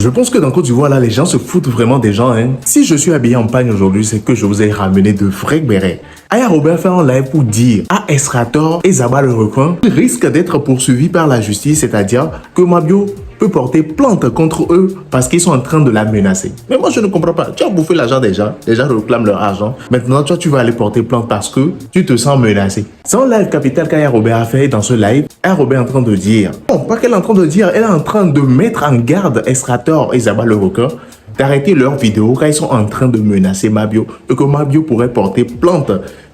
Je pense que dans Côte d'Ivoire, là, les gens se foutent vraiment des gens. Hein. Si je suis habillé en pagne aujourd'hui, c'est que je vous ai ramené de vrais bérets. Aya Robert fait un live pour dire à Esrator et Zaba le Recoin risquent d'être poursuivis par la justice, c'est-à-dire que Mabio peut porter plainte contre eux parce qu'ils sont en train de la menacer. Mais moi, je ne comprends pas. Tu as bouffé l'argent des gens réclament leur argent. Maintenant, toi, tu vas aller porter plainte parce que tu te sens menacé. C'est un live capital qu'Aya Robert a fait. Dans ce live, Aya Robert est en train de dire, non, pas qu'elle est en train de dire, elle est en train de mettre en garde Esrator et Zaba le Recoin d'arrêter leurs vidéos quand ils sont en train de menacer Mabio et que Mabio pourrait porter plainte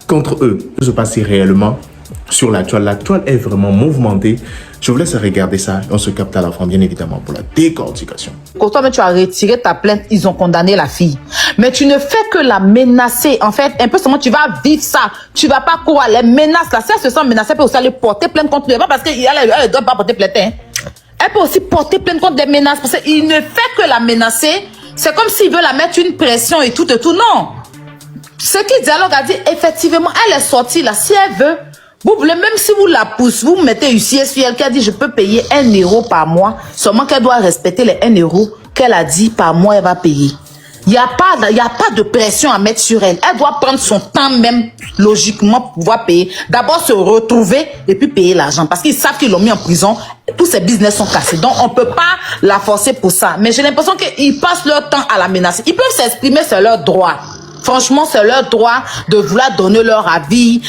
contre eux. Ce qui se passe réellement sur la toile. La toile est vraiment mouvementée. Je vous laisse regarder ça et on se capte à la fin, bien évidemment, pour la décortication. Quand toi, tu as retiré ta plainte, ils ont condamné la fille. Mais tu ne fais que la menacer. En fait, un peu seulement, tu vas vivre ça. Tu vas pas courir les menaces là. Si elle se sent menacée, elle peut aussi aller porter plainte contre lui. Parce qu'elle ne doit pas porter plainte. Hein. Elle peut aussi porter plainte contre des menaces. Parce qu'il ne fait que la menacer. C'est comme s'il veut la mettre une pression et tout et tout. Non. Ce qui dialogue a dit, effectivement, elle est sortie là. Si elle veut, vous voulez, même si vous la poussez, vous mettez huissier sur elle qui a dit, je peux payer 1 euro par mois. Seulement qu'elle doit respecter les 1 euro qu'elle a dit par mois, elle va payer. Il n'y a pas de pression à mettre sur elle. Elle doit prendre son temps même, logiquement, pour pouvoir payer. D'abord se retrouver et puis payer l'argent. Parce qu'ils savent qu'ils l'ont mis en prison. Tous ses business sont cassés. Donc, on ne peut pas la forcer pour ça. Mais j'ai l'impression qu'ils passent leur temps à la menacer. Ils peuvent s'exprimer, c'est leur droit. Franchement, c'est leur droit de vouloir donner leur avis,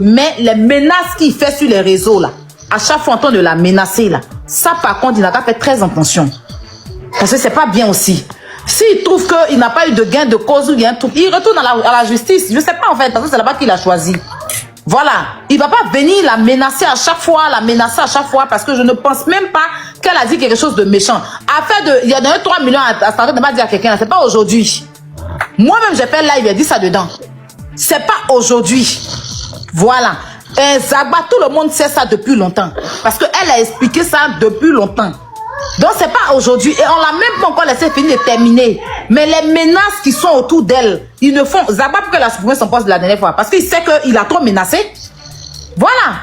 mais les menaces qu'il fait sur les réseaux, là, à chaque fois, on entend de la menacer, là. Ça, par contre, il n'a pas fait très attention. Parce que c'est pas bien aussi. S'il trouve qu'il n'a pas eu de gain de cause ou bien tout, il retourne à la justice. Je ne sais pas, en fait, parce que c'est là-bas qu'il a choisi. Voilà. Il ne va pas venir la menacer à chaque fois, parce que je ne pense même pas qu'elle a dit quelque chose de méchant. Il y a donné 3 millions à Sandrine de pas dire à quelqu'un, c'est pas aujourd'hui. Moi-même, j'ai fait live, il a dit ça dedans. C'est pas aujourd'hui. Voilà. Et Zaba, tout le monde sait ça depuis longtemps. Parce qu'elle a expliqué ça depuis longtemps. Donc, c'est pas aujourd'hui. Et on l'a même pas encore laissé finir de terminer. Mais les menaces qui sont autour d'elle, ils ne font... Zaba, pour qu'elle a supprimé son poste de la dernière fois. Parce qu'il sait qu'il a trop menacé. Voilà.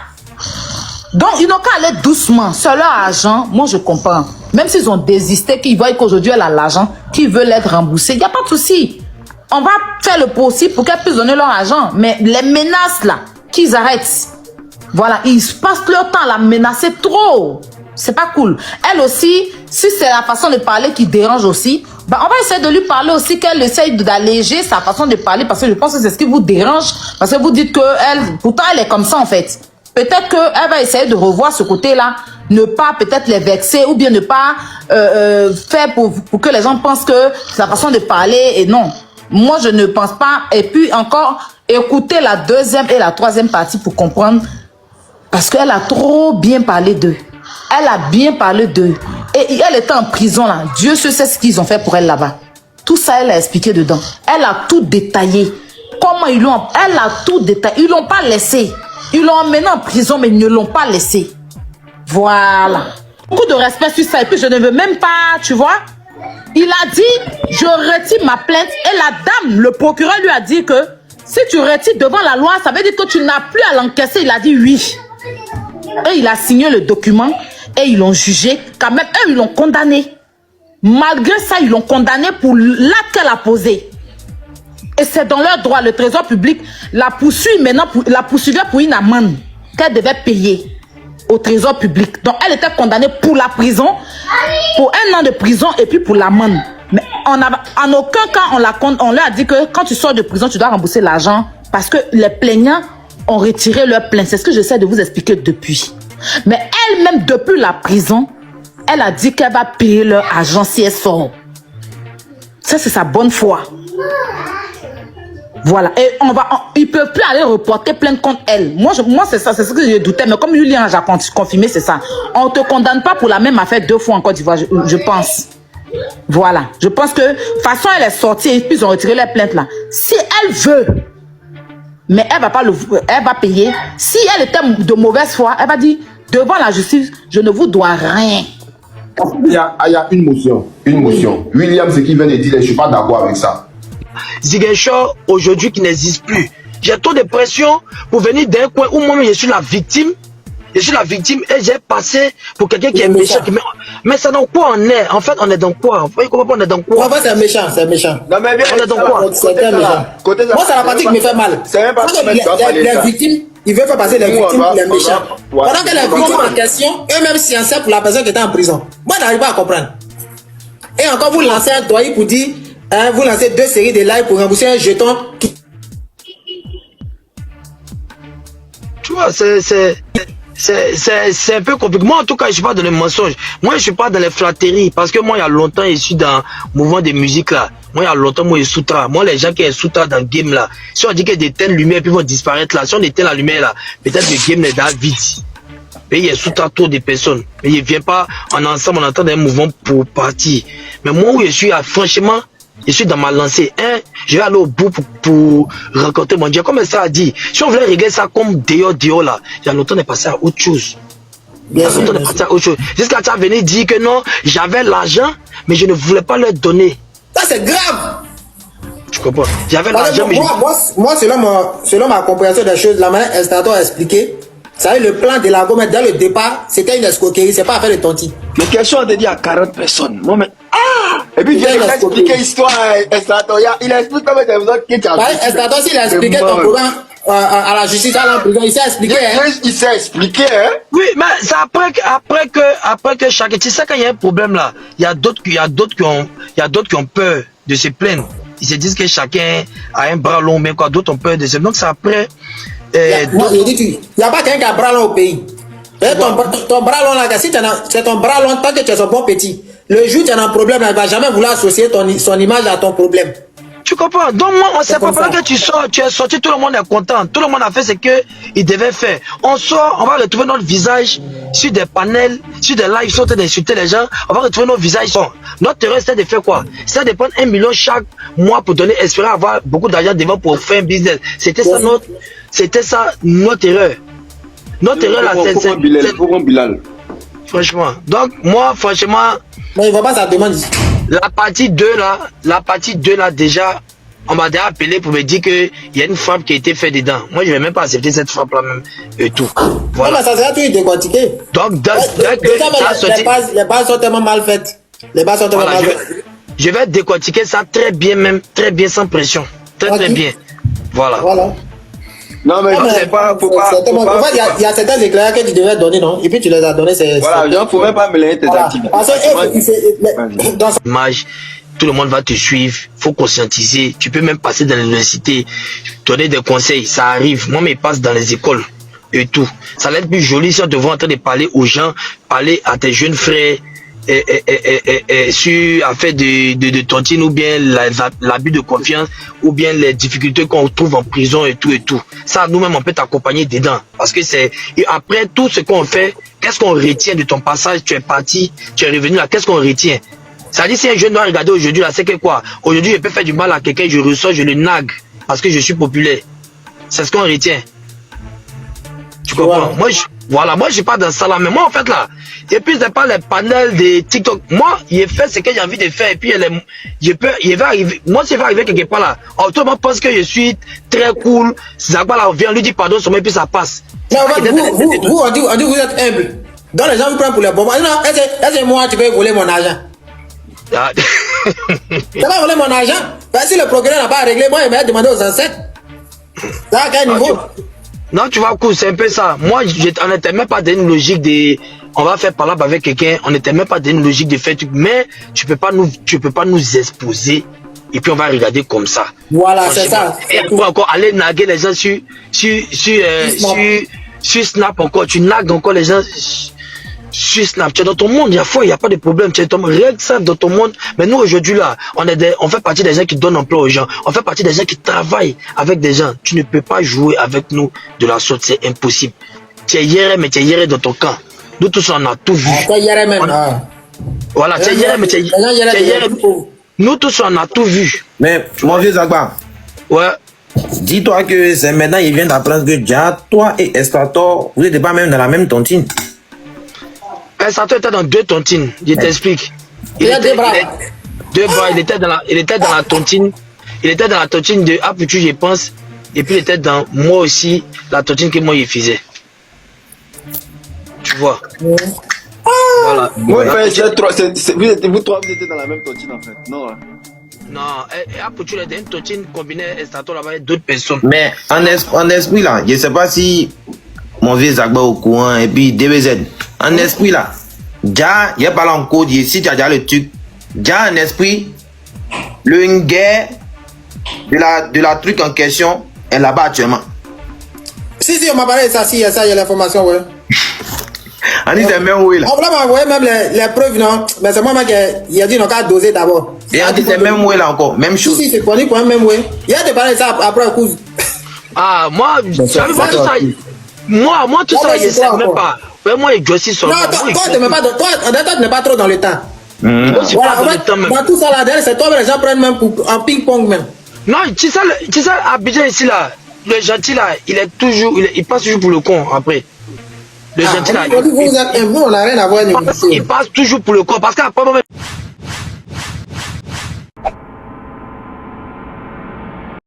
Donc, ils n'ont qu'à aller doucement. C'est leur argent. Moi, je comprends. Même s'ils ont désisté, qu'ils voient qu'aujourd'hui, elle a l'argent, qu'ils veulent être remboursés, il n'y a pas de souci. On va faire le possible pour qu'elles puissent donner leur argent. Mais les menaces, là, qu'ils arrêtent. Voilà, ils passent leur temps à la menacer trop. C'est pas cool. Elle aussi, si c'est la façon de parler qui dérange aussi, bah on va essayer de lui parler aussi, qu'elle essaye d'alléger sa façon de parler, parce que je pense que c'est ce qui vous dérange. Parce que vous dites que elle, pourtant elle est comme ça en fait. Peut-être qu'elle va essayer de revoir ce côté-là, ne pas peut-être les vexer ou bien ne pas faire pour que les gens pensent que c'est la façon de parler et non. Moi, je ne pense pas. Et puis encore, écouter la deuxième et la troisième partie pour comprendre. Parce qu'elle a trop bien parlé d'eux. Elle a bien parlé d'eux. Et elle était en prison là. Dieu sait ce qu'ils ont fait pour elle là-bas. Tout ça, elle a expliqué dedans. Elle a tout détaillé. Comment ils l'ont... Elle a tout détaillé. Ils l'ont pas laissé. Ils l'ont emmené en prison, mais ils ne l'ont pas laissé. Voilà. Beaucoup de respect sur ça. Et puis, je ne veux même pas, tu vois... Il a dit, je retire ma plainte. Et la dame, le procureur lui a dit que si tu retires devant la loi, ça veut dire que tu n'as plus à l'encaisser. Il a dit oui. Et il a signé le document et ils l'ont jugé. Quand même, eux, ils l'ont condamné. Malgré ça, ils l'ont condamné pour l'acte qu'elle a posé. Et c'est dans leur droit. Le trésor public la poursuit maintenant, la poursuivait pour une amende qu'elle devait payer au trésor public. Donc, elle était condamnée pour la prison, pour 1 an de prison et puis pour l'amende. Mais en aucun cas, on leur a dit que quand tu sors de prison, tu dois rembourser l'argent parce que les plaignants ont retiré leur plainte. C'est ce que j'essaie de vous expliquer depuis. Mais elle-même, depuis la prison, elle a dit qu'elle va payer leur argent si elle sort. Ça, c'est sa bonne foi. Voilà. Et ils ne peuvent plus aller reporter plainte contre elle. Moi c'est ça, c'est ce que je doutais. Mais comme Julien a confirmé, c'est ça. On ne te condamne pas pour la même affaire 2 fois en Côte d'Ivoire, je pense. Voilà. Je pense que, de toute façon, elle est sortie et puis ils ont retiré les plaintes là. Si elle veut, mais elle va pas elle va payer. Si elle était de mauvaise foi, elle va dire, devant la justice, je ne vous dois rien. Il y a une motion. William, ce qu'il vient de dire, je ne suis pas d'accord avec ça. Ziguinchor, aujourd'hui, qui n'existe plus. J'ai trop de pression pour venir d'un coin où moi-même je suis la victime. Je suis la victime et j'ai passé pour quelqu'un qui est méchant. Mais c'est dans quoi on est? En fait, on est dans quoi? Vous voyez comment on est dans quoi? En fait, c'est méchant, c'est méchant. Non, mais viens, On est dans quoi? C'est très méchant. Moi, c'est la partie qui me fait mal. C'est même pas les victimes, ils veulent faire passer les victimes pour les méchants. Pendant que les victimes en question, eux-mêmes sciençaient pour la personne qui était en prison. Moi, je n'arrive pas à comprendre. Et encore, vous lancez un doigt pour dire, hein, vous lancez 2 séries de lives pour rembourser un jeton qui... Tu vois, c'est un peu compliqué. Moi, en tout cas, je ne suis pas dans les mensonges. Moi, je ne suis pas dans les flatteries. Parce que moi, il y a longtemps, je suis dans le mouvement de musique là. Moi, il y a longtemps, moi, je suis sous-tra. Moi, les gens qui sont sous-tra dans le game là, si on dit qu'il y a des telles lumières, puis ils vont disparaître là. Si on éteint la lumière là, peut-être le game est dans vide. Mais il y a sous-tra trop de personnes. Mais il ne vient pas en ensemble, on entend un mouvement pour partir. Mais moi, où je suis, franchement, je suis dans ma lancée. Hein, je vais aller au bout pour rencontrer mon Dieu. Comme ça a dit, si on voulait régler ça comme dehors là, il y a longtemps de passer à autre chose. Jusqu'à tu as venu dire que non, j'avais l'argent, mais je ne voulais pas leur donner. Ça, c'est grave. Tu comprends? J'avais l'argent, mais... Moi, selon ma compréhension des choses, la manière Instator a expliqué, ça veut dire le plan de la gomme, dès le départ, c'était une escroquerie, c'est pas affaire de tonti. Mais question de dire à 40 personnes. Moi, mais... Ah! Et puis, il vient expliquer l'histoire Instator. Il explique comment t'as besoin de quelqu'un. Instator, s'il a expliqué ton programme à la justice, à l'emprisonnement, il s'est expliqué. Il s'est expliqué, hein? Oui, mais c'est après que chacun... Tu sais, quand il y a un problème là, il y a d'autres qui ont peur de se plaindre. Ils se disent que chacun a un bras long, mais quoi, d'autres ont peur de se plaindre. Donc, c'est après... Il n'y a pas quelqu'un qui a bras long au pays. Ton bras long là, si c'est ton bras long, tant que tu es un bon petit, le jour où tu as un problème, il ne va jamais vouloir associer son image à ton problème. Tu comprends? Donc moi, on ne sait pas, pendant que tu es sorti, tout le monde est content. Tout le monde a fait ce qu'il devait faire. On sort, on va retrouver notre visage sur des panels, sur des lives, sur d'insulter les gens. On va retrouver notre visage. Notre erreur, c'était de faire quoi? C'était de prendre 1 million chaque mois pour donner, espérer avoir beaucoup d'argent devant pour faire un business. C'était ça notre erreur. Notre erreur là, c'est... Bilal. Franchement. Donc moi, franchement... Mais il ne va pas ça demande. La partie 2 là, déjà, on m'a déjà appelé pour me dire qu'il y a une frappe qui a été faite dedans. Moi, je ne vais même pas accepter cette frappe là même et tout. Voilà. Non, mais ça sera tout décortiqué. Donc, les bases sont tellement mal faites. Les bases sont tellement mal faites. Je vais décortiquer ça très bien même, très bien sans pression. Très bien. Voilà. Non, mais je sais pas, faut pas. Il y a certains éclairages que tu devais donner, non? Et puis tu les as donnés, c'est. Voilà, genre, faut même pas mêler tes activités. Parce que, image, tout le monde va te suivre, faut conscientiser. Tu peux même passer dans l'université, donner des conseils, ça arrive. Moi, mais passe dans les écoles et tout. Ça va être plus joli si on te voit en train de parler aux gens, parler à tes jeunes frères. Sur affaire de tontine ou bien l'abus de confiance ou bien les difficultés qu'on trouve en prison et tout. Ça, nous-mêmes, on peut t'accompagner dedans. Parce que c'est... Et après, tout ce qu'on fait, qu'est-ce qu'on retient de ton passage? Tu es parti, tu es revenu là, qu'est-ce qu'on retient? Ça dit, si un jeune doit regarder aujourd'hui là, c'est que quoi? Aujourd'hui, je peux faire du mal à quelqu'un, je ressors, je le nague parce que je suis populaire. C'est ce qu'on retient. Tu comprends? Moi, je suis pas dans ça là, mais moi, en fait, là, et puis, c'est pas les panels de TikTok. Moi, il fait ce que j'ai envie de faire, et puis, il va arriver, moi, si il va arriver quelque part là, tout le monde pense que je suis très cool, Zagba là, vient lui dire pardon sur moi, et puis ça passe. Non, vous, on dit que vous êtes humble. Donc, les gens vous prennent pour les bonbons. Non, est-ce que moi, tu peux voler mon argent? Ah. Tu vas voler mon argent? Ben, si le procureur n'a pas réglé, moi, il m'a demandé aux ancêtres. Ça, à quel niveau? Non, tu vois, cool, c'est un peu ça. Moi, on n'était même pas dans une logique de... On va faire parler avec quelqu'un. On n'était même pas dans une logique de faire truc. Mais tu peux pas nous exposer. Et puis, on va regarder comme ça. Voilà, c'est ça. Et pour encore aller naguer les gens sur Snap encore. Tu nagues encore les gens sur Snap. Tu es dans ton monde, il n'y a pas de problème. Tu es règle ça dans ton monde. Mais nous, aujourd'hui, là, on fait partie des gens qui donnent emploi aux gens. On fait partie des gens qui travaillent avec des gens. Tu ne peux pas jouer avec nous de la sorte. C'est impossible. Tu es hier, mais tu es hier dans ton camp. Nous tous, on a tout vu. Voilà, tu es hier, mais tu es hier. Nous tous, on a tout vu. Mais, mon vieux Zagba. Ouais. Dis-toi que c'est maintenant, il vient d'apprendre que déjà, toi et Estator, vous n'êtes pas même dans la même tontine. Estator était dans 2 tontines, je t'explique. Il était dans la tontine. Il était dans la tontine de Aputu, je pense. Et puis il était dans moi aussi, la tontine que moi je faisais. Tu vois. Voilà. Moi, vous trois, vous étiez dans la même tontine en fait. Non. Non, après tu l'as dit, une tontine combinée, Estato là-bas, avec d'autres personnes. Mais en esprit là, je sais pas si mon vieux Zagba au courant et puis DBZ. En esprit là, déjà, il y a pas en code, si tu as déjà le truc, déjà en esprit, le guerre de la truc en question est là-bas actuellement. Si, on m'a parlé de ça, si, il y a l'information, ouais. On dit c'est même où là. On va m'envoyer même les preuves, non? Mais c'est moi qui a dit, on a doser d'abord. Et on dit c'est même où là encore, même chose. Si, c'est pour dire même où. Il y a de parler de ça après un coup. Ah, moi, j'avais pas tout ça. Moi, tout ça, je sais même pas. Moi, je suis sur. Non, toi, tu n'es pas trop dans le temps. Moi, je suis pas dans le temps même. Dans tout ça là-dedans, c'est toi, les gens prennent même en ping-pong même. Non, tu sais, Abidjan ici là, le gentil là, il passe toujours pour le con après. Le gentil là. On n'a rien à voir. Il passe toujours pour le con parce qu'après moi-même.